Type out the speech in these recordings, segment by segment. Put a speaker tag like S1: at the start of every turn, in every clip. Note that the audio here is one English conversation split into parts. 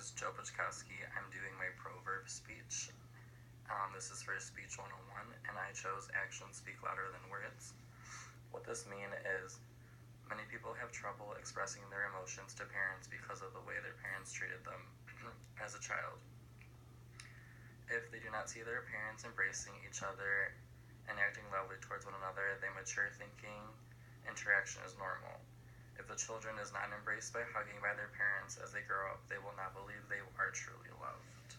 S1: is Joe Pachkowski. I'm doing my Proverb speech. This is for Speech 101, and I chose actions speak louder than words. What this means is many people have trouble expressing their emotions to parents because of the way their parents treated them as a child. If they do not see their parents embracing each other and acting lovely towards one another, they mature thinking interaction is normal. If the children is not embraced by hugging by their parents as they grow up, they will not believe they are truly loved.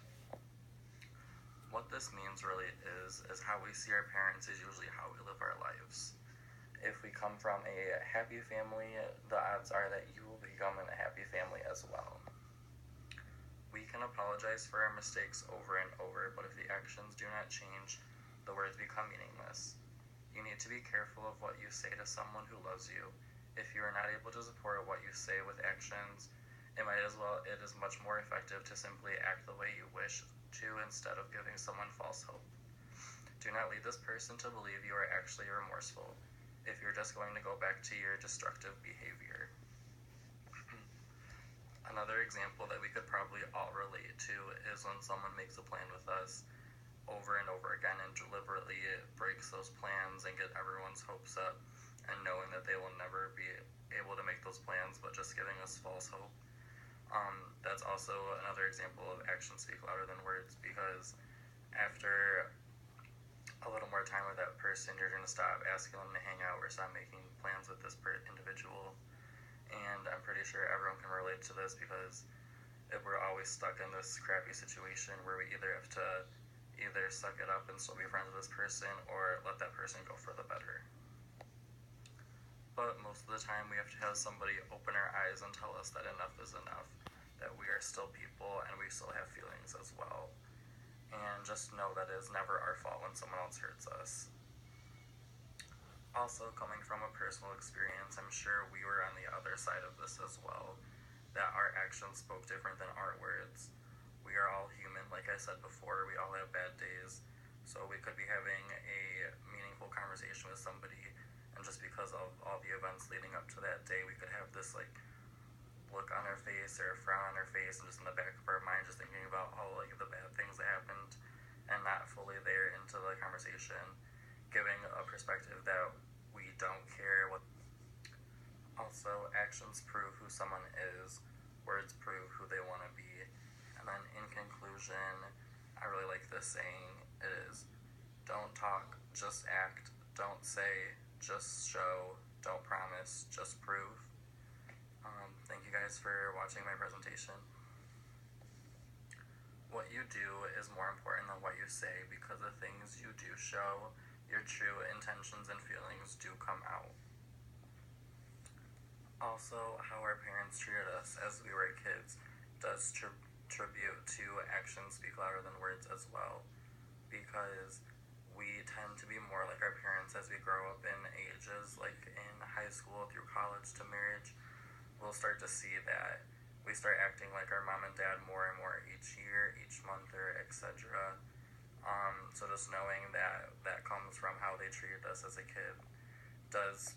S1: What this means really is how we see our parents is usually how we live our lives. If we come from a happy family, the odds are that you will become in a happy family as well. We can apologize for our mistakes over and over, but if the actions do not change, the words become meaningless. You need to be careful of what you say to someone who loves you. If you are not able to support what you say with actions, it is much more effective to simply act the way you wish to instead of giving someone false hope. Do not lead this person to believe you are actually remorseful if you're just going to go back to your destructive behavior. Another example that we could probably all relate to is when someone makes a plan with us over and over again and deliberately breaks those plans and get everyone's hopes up, and knowing that they will never be able to make those plans, but just giving us false hope. That's also another example of actions speak louder than words, because after a little more time with that person, you're going to stop asking them to hang out or stop making plans with this individual. And I'm pretty sure everyone can relate to this, because if we're always stuck in this crappy situation where we either have to either suck it up and still be friends with this person or let that person go for the better. But most of the time we have to have somebody open our eyes and tell us that enough is enough, that we are still people and we still have feelings as well. And just know that it is never our fault when someone else hurts us. Also, coming from a personal experience, I'm sure we were on the other side of this as well, that our actions spoke different than our words. We are all human, like I said before, we all have bad days, so we could be having a meaningful conversation with somebody, and just because of all the events leading up to that day, we could have this look on our face or a frown on our face, and just in the back of our mind just thinking about all the bad things that happened and not fully there into the conversation, giving a perspective that we don't care what. Also, actions prove who someone is, words prove who they want to be. And then in conclusion, I really like this saying. It is, don't talk, just act. Don't say, just show. Don't promise, just prove. Thank you guys for watching my presentation. What you do is more important than what you say, because the things you do show your true intentions and feelings do come out. Also, how our parents treated us as we were kids does tribute to actions speak louder than words as well, because we tend to be more like our parents as we grow up in ages, like in high school through college to marriage. We'll start to see that we start acting like our mom and dad more and more each year, each month, or etc. So just knowing that comes from how they treated us as a kid does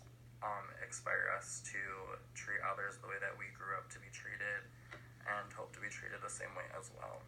S1: inspire us to treat others the way that we grew up to be treated, and hope to be treated the same way as well.